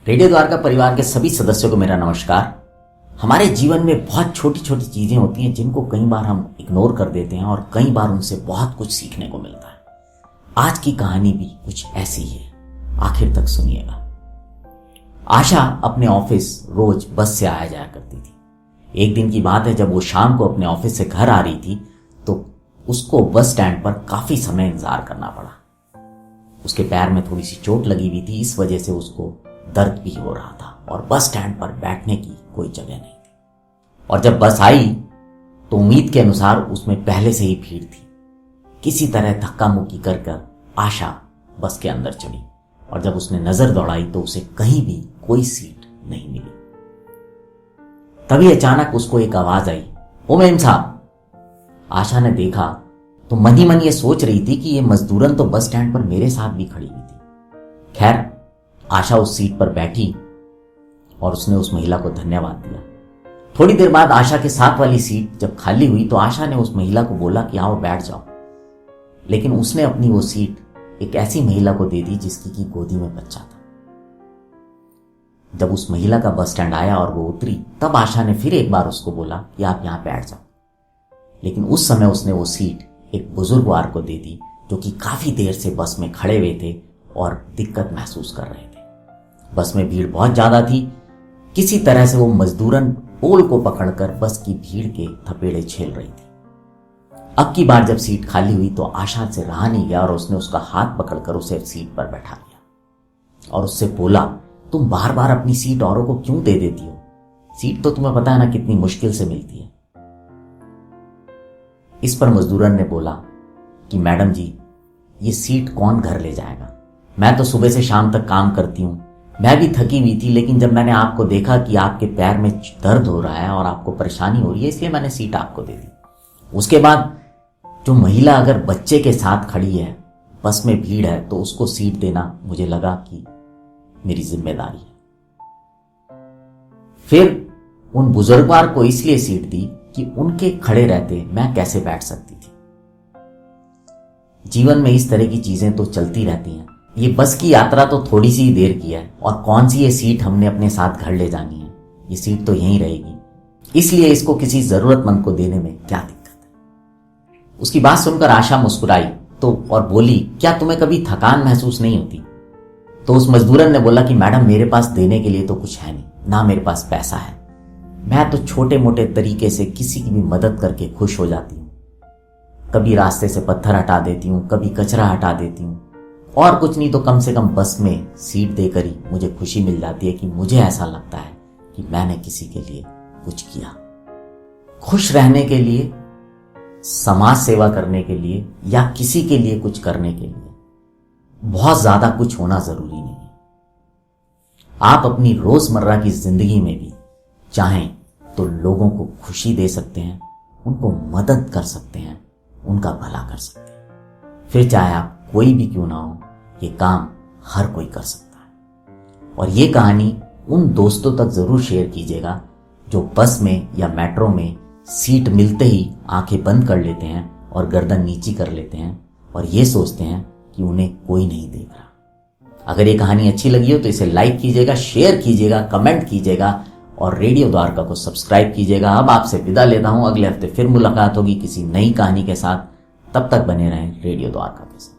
Radio Dwarka परिवार के सभी सदस्यों को मेरा नमस्कार। हमारे जीवन में बहुत छोटी छोटी चीजें होती हैं जिनको कई बार हम इग्नोर कर देते हैं और कई बार उनसे बहुत कुछ सीखने को मिलता है। आज की कहानी भी कुछ ऐसी ही है, आखिर तक सुनिएगा। आशा अपने ऑफिस रोज बस से आया जाया करती थी। एक दिन की बात है, जब वो शाम को अपने ऑफिस से घर आ रही थी तो उसको बस स्टैंड पर काफी समय इंतजार करना पड़ा। उसके पैर में थोड़ी सी चोट लगी हुई थी, इस वजह से उसको दर्द भी हो रहा था और बस स्टैंड पर बैठने की कोई जगह नहीं थी। और जब बस आई तो उम्मीद के अनुसार उसमें पहले से ही भीड़ थी। किसी तरह धक्का मुक्की कर आशा बस के अंदर चढ़ी और जब उसने नजर दौड़ाई तो उसे कहीं भी कोई सीट नहीं मिली। तभी अचानक उसको एक आवाज आई, ओ मेम साहब। आशा ने देखा तो मन ही मन ये सोच रही थी कि ये मजदूरन तो बस स्टैंड पर मेरे साथ भी खड़ी हुई थी। खैर, आशा उस सीट पर बैठी और उसने उस महिला को धन्यवाद दिया। थोड़ी देर बाद आशा के साथ वाली सीट जब खाली हुई तो आशा ने उस महिला को बोला कि आओ बैठ जाओ, लेकिन उसने अपनी वो सीट एक ऐसी महिला को दे दी जिसकी की गोदी में बच्चा था। जब उस महिला का बस स्टैंड आया और वो उतरी तब आशा ने फिर एक बार उसको बोला कि आप यहां बैठ जाओ, लेकिन उस समय उसने वो सीट एक बुजुर्गवार को दे दी जो कि काफी देर से बस में खड़े हुए थे और दिक्कत महसूस कर रहे थे। बस में भीड़ बहुत ज्यादा थी। किसी तरह से वो मजदूरन पोल को पकड़कर बस की भीड़ के थपेड़े झेल रही थी। अब की बार जब सीट खाली हुई तो आशा से रहा नहीं गया और उसने उसका हाथ पकड़कर उसे सीट पर बैठा लिया और उससे बोला, तुम बार बार अपनी सीट औरों को क्यों दे देती हो? सीट तो तुम्हें पता है ना कितनी मुश्किल से मिलती है। इस पर मजदूरन ने बोला कि मैडम जी, ये सीट कौन घर ले जाएगा? मैं तो सुबह से शाम तक काम करती हूँ, मैं भी थकी हुई थी, लेकिन जब मैंने आपको देखा कि आपके पैर में दर्द हो रहा है और आपको परेशानी हो रही है, इसलिए मैंने सीट आपको दे दी। उसके बाद जो महिला अगर बच्चे के साथ खड़ी है, बस में भीड़ है, तो उसको सीट देना मुझे लगा कि मेरी जिम्मेदारी है। फिर उन बुजुर्गवार को इसलिए सीट दी कि उनके खड़े रहते मैं कैसे बैठ सकती थी। जीवन में इस तरह की चीजें तो चलती रहती हैं। ये बस की यात्रा तो थोड़ी सी देर की है और कौन सी ये सीट हमने अपने साथ घर ले जानी है, ये सीट तो यहीं रहेगी, इसलिए इसको किसी जरूरतमंद को देने में क्या दिक्कत है। उसकी बात सुनकर आशा मुस्कुराई तो और बोली, क्या तुम्हें कभी थकान महसूस नहीं होती? तो उस मजदूरन ने बोला कि मैडम, मेरे पास देने के लिए तो कुछ है नहीं, ना मेरे पास पैसा है, मैं तो छोटे मोटे तरीके से किसी की भी मदद करके खुश हो जाती हूँ। कभी रास्ते से पत्थर हटा देती हूँ, कभी कचरा हटा देती हूँ, और कुछ नहीं तो कम से कम बस में सीट देकर ही मुझे खुशी मिल जाती है कि मुझे ऐसा लगता है कि मैंने किसी के लिए कुछ किया। खुश रहने के लिए, समाज सेवा करने के लिए या किसी के लिए कुछ करने के लिए बहुत ज्यादा कुछ होना जरूरी नहीं है। आप अपनी रोजमर्रा की जिंदगी में भी चाहें तो लोगों को खुशी दे सकते हैं, उनको मदद कर सकते हैं, उनका भला कर सकते हैं। फिर चाहे आप कोई भी क्यों ना हो, ये काम हर कोई कर सकता है। और ये कहानी उन दोस्तों तक जरूर शेयर कीजिएगा जो बस में या मेट्रो में सीट मिलते ही आंखें बंद कर लेते हैं और गर्दन नीची कर लेते हैं और ये सोचते हैं कि उन्हें कोई नहीं देख रहा। अगर ये कहानी अच्छी लगी हो तो इसे लाइक कीजिएगा, शेयर कीजिएगा, कमेंट कीजिएगा और रेडियो द्वारका को सब्सक्राइब कीजिएगा। अब आपसे विदा लेता हूं, अगले हफ्ते फिर मुलाकात होगी किसी नई कहानी के साथ। तब तक बने रहें रेडियो द्वारका के साथ।